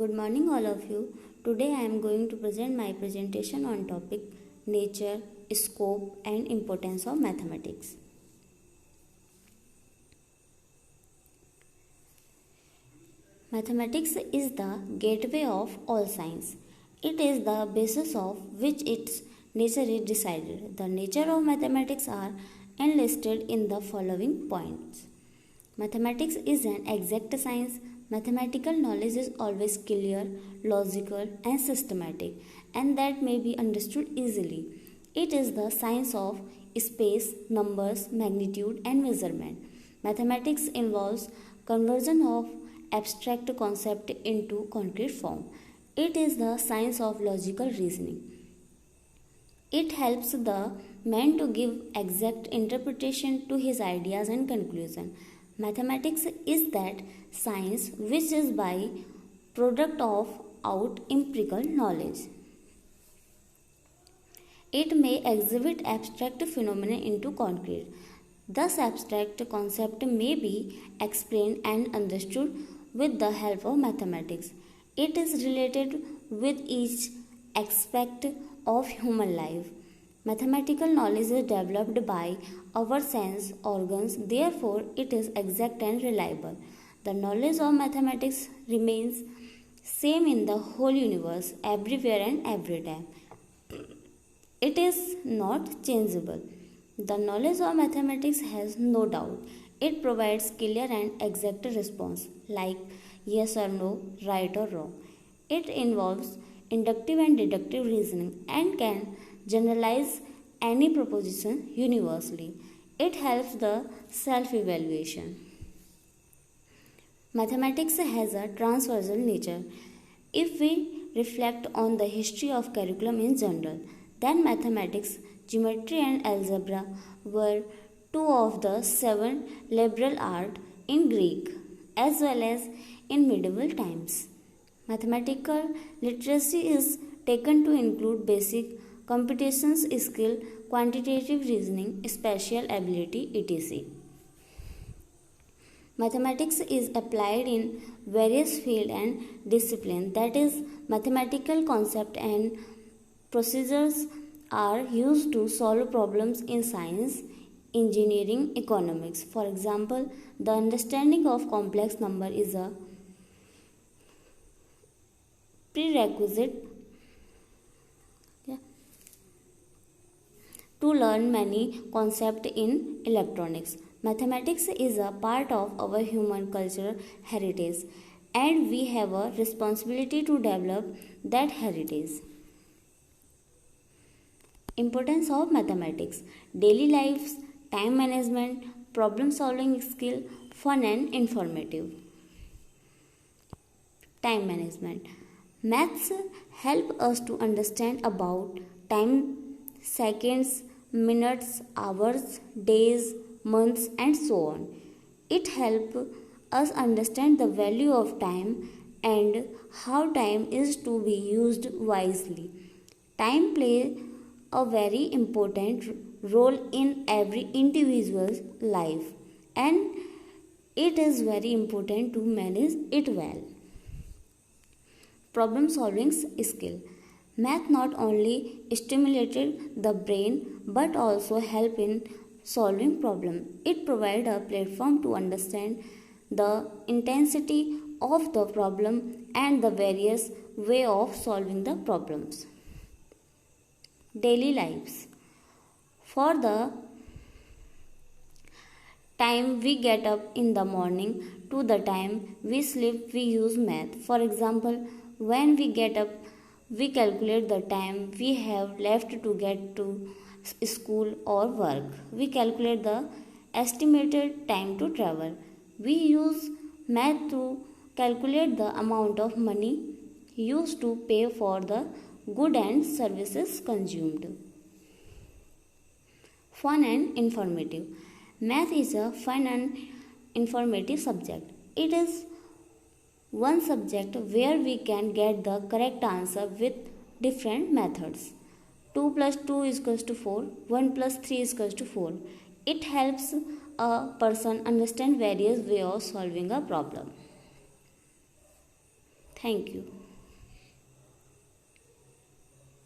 Good morning all of you. Today I am going to present my presentation on topic nature, scope and importance of mathematics. Mathematics is the gateway of all science. It is the basis of which its nature is decided. The nature of mathematics are enlisted in the following points. Mathematics is an exact science. Mathematical knowledge is always clear, logical, and systematic, and that may be understood easily. It is the science of space, numbers, magnitude, and measurement. Mathematics involves conversion of abstract concept into concrete form. It is the science of logical reasoning. It helps the man to give exact interpretation to his ideas and conclusion. Mathematics is that science which is by product of out empirical knowledge. It may exhibit abstract phenomena into concrete. Thus abstract concept may be explained and understood with the help of mathematics. It is related with each aspect of human life. Mathematical knowledge is developed by our sense organs, therefore it is exact and reliable. The knowledge of mathematics remains same in the whole universe, everywhere and every time. It is not changeable. The knowledge of mathematics has no doubt. It provides clear and exact response like yes or no, right or wrong. It involves inductive and deductive reasoning and can generalize any proposition universally. It helps the self-evaluation. Mathematics has a transversal nature. If we reflect on the history of curriculum in general, then mathematics, geometry and algebra were two of the 7 liberal arts in Greek as well as in medieval times. Mathematical literacy is taken to include basic computations skill, quantitative reasoning, spatial ability, etc. Mathematics is applied in various fields and disciplines, that is, mathematical concepts and procedures are used to solve problems in science, engineering, economics. For example, the understanding of complex number is a prerequisite to learn many concepts in electronics. Mathematics is a part of our human cultural heritage and we have a responsibility to develop that heritage. Importance of mathematics: daily lives, time management, problem solving skill, fun and informative. Time management. Maths help us to understand about time, seconds, minutes, hours, days, months and so on. It helps us understand the value of time and how time is to be used wisely. Time plays a very important role in every individual's life and it is very important to manage it well. Problem solving skill. Math not only stimulated the brain but also help in solving problem. It provides a platform to understand the intensity of the problem and the various way of solving the problems. Daily lives. For the time we get up in the morning to the time we sleep, we use math. For example, when we get up, we calculate the time we have left to get to school or work. We calculate the estimated time to travel. We use math to calculate the amount of money used to pay for the goods and services consumed. Fun and informative. Math is a fun and informative subject. It is one subject where we can get the correct answer with different methods. 2 plus 2 is equals to 4, 1 plus 3 is equals to 4. It helps a person understand various ways of solving a problem. Thank you.